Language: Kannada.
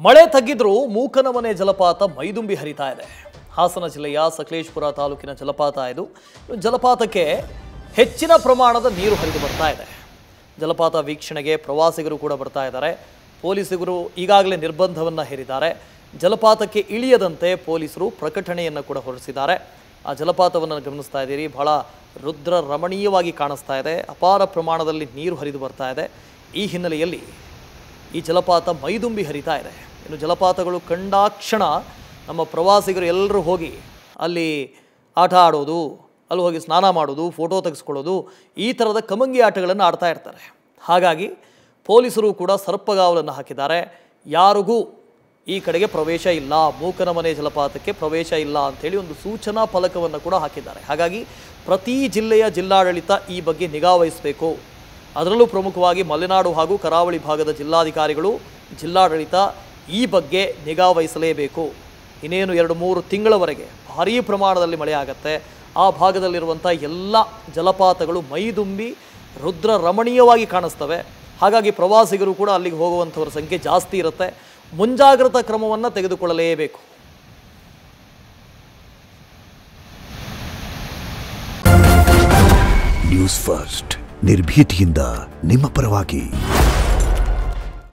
ಮಳೆ ತಗ್ಗಿದ್ರೂ ಮೂಕನಮನೆ ಜಲಪಾತ ಮೈದುಂಬಿ ಹರಿತಾ ಇದೆ. ಹಾಸನ ಜಿಲ್ಲೆಯ ಸಕಲೇಶಪುರ ತಾಲೂಕಿನ ಜಲಪಾತ ಇದು. ಜಲಪಾತಕ್ಕೆ ಹೆಚ್ಚಿನ ಪ್ರಮಾಣದ ನೀರು ಹರಿದು ಬರ್ತಾ ಇದೆ. ಜಲಪಾತ ವೀಕ್ಷಣೆಗೆ ಪ್ರವಾಸಿಗರು ಕೂಡ ಬರ್ತಾ ಇದ್ದಾರೆ. ಪೊಲೀಸರು ಈಗಾಗಲೇ ನಿರ್ಬಂಧವನ್ನು ಹೇರಿದ್ದಾರೆ. ಜಲಪಾತಕ್ಕೆ ಇಳಿಯದಂತೆ ಪೊಲೀಸರು ಪ್ರಕಟಣೆಯನ್ನು ಕೂಡ ಹೊರಡಿಸಿದ್ದಾರೆ. ಆ ಜಲಪಾತವನ್ನು ಗಮನಿಸ್ತಾ ಇದ್ದೀರಿ, ಬಹಳ ರುದ್ರ ರಮಣೀಯವಾಗಿ ಕಾಣಿಸ್ತಾ ಇದೆ. ಅಪಾರ ಪ್ರಮಾಣದಲ್ಲಿ ನೀರು ಹರಿದು ಬರ್ತಾ ಇದೆ. ಈ ಹಿನ್ನೆಲೆಯಲ್ಲಿ ಈ ಜಲಪಾತ ಮೈದುಂಬಿ ಹರಿತಾ ಇದೆ. ಇನ್ನು ಜಲಪಾತಗಳು ಕಂಡಾಕ್ಷಣ ನಮ್ಮ ಪ್ರವಾಸಿಗರು ಎಲ್ಲರೂ ಹೋಗಿ ಅಲ್ಲಿ ಆಟ ಆಡೋದು, ಅಲ್ಲಿ ಹೋಗಿ ಸ್ನಾನ ಮಾಡೋದು, ಫೋಟೋ ತೆಗೆಸ್ಕೊಳ್ಳೋದು, ಈ ಥರದ ಕಮಂಗಿ ಆಟಗಳನ್ನು ಆಡ್ತಾ ಇರ್ತಾರೆ. ಹಾಗಾಗಿ ಪೊಲೀಸರು ಕೂಡ ಸರ್ಪಗಾವಲನ್ನು ಹಾಕಿದ್ದಾರೆ. ಯಾರಿಗೂ ಈ ಕಡೆಗೆ ಪ್ರವೇಶ ಇಲ್ಲ, ಮೂಕನಮನೆ ಜಲಪಾತಕ್ಕೆ ಪ್ರವೇಶ ಇಲ್ಲ ಅಂಥೇಳಿ ಒಂದು ಸೂಚನಾ ಫಲಕವನ್ನು ಕೂಡ ಹಾಕಿದ್ದಾರೆ. ಹಾಗಾಗಿ ಪ್ರತಿ ಜಿಲ್ಲೆಯ ಜಿಲ್ಲಾಡಳಿತ ಈ ಬಗ್ಗೆ ನಿಗಾ ವಹಿಸಬೇಕು. ಅದರಲ್ಲೂ ಪ್ರಮುಖವಾಗಿ ಮಲೆನಾಡು ಹಾಗೂ ಕರಾವಳಿ ಭಾಗದ ಜಿಲ್ಲಾಧಿಕಾರಿಗಳು, ಜಿಲ್ಲಾಡಳಿತ ಈ ಬಗ್ಗೆ ನಿಗಾ ವಹಿಸಲೇಬೇಕು. ಇನ್ನೇನು 2-3 ತಿಂಗಳವರೆಗೆ ಭಾರೀ ಪ್ರಮಾಣದಲ್ಲಿ ಮಳೆ ಆಗುತ್ತೆ. ಆ ಭಾಗದಲ್ಲಿರುವಂಥ ಎಲ್ಲ ಜಲಪಾತಗಳು ಮೈದುಂಬಿ ರುದ್ರ ರಮಣೀಯವಾಗಿ ಕಾಣಿಸ್ತವೆ. ಹಾಗಾಗಿ ಪ್ರವಾಸಿಗರು ಕೂಡ ಅಲ್ಲಿಗೆ ಹೋಗುವಂಥವ್ರ ಸಂಖ್ಯೆ ಜಾಸ್ತಿ ಇರುತ್ತೆ. ಮುಂಜಾಗ್ರತಾ ಕ್ರಮವನ್ನು ತೆಗೆದುಕೊಳ್ಳಲೇಬೇಕು. ನ್ಯೂಸ್ ಫಸ್ಟ್ ನಿರ್ಭೀತಿಯಿಂದ ನಿಮ್ಮ ಪರವಾಗಿ.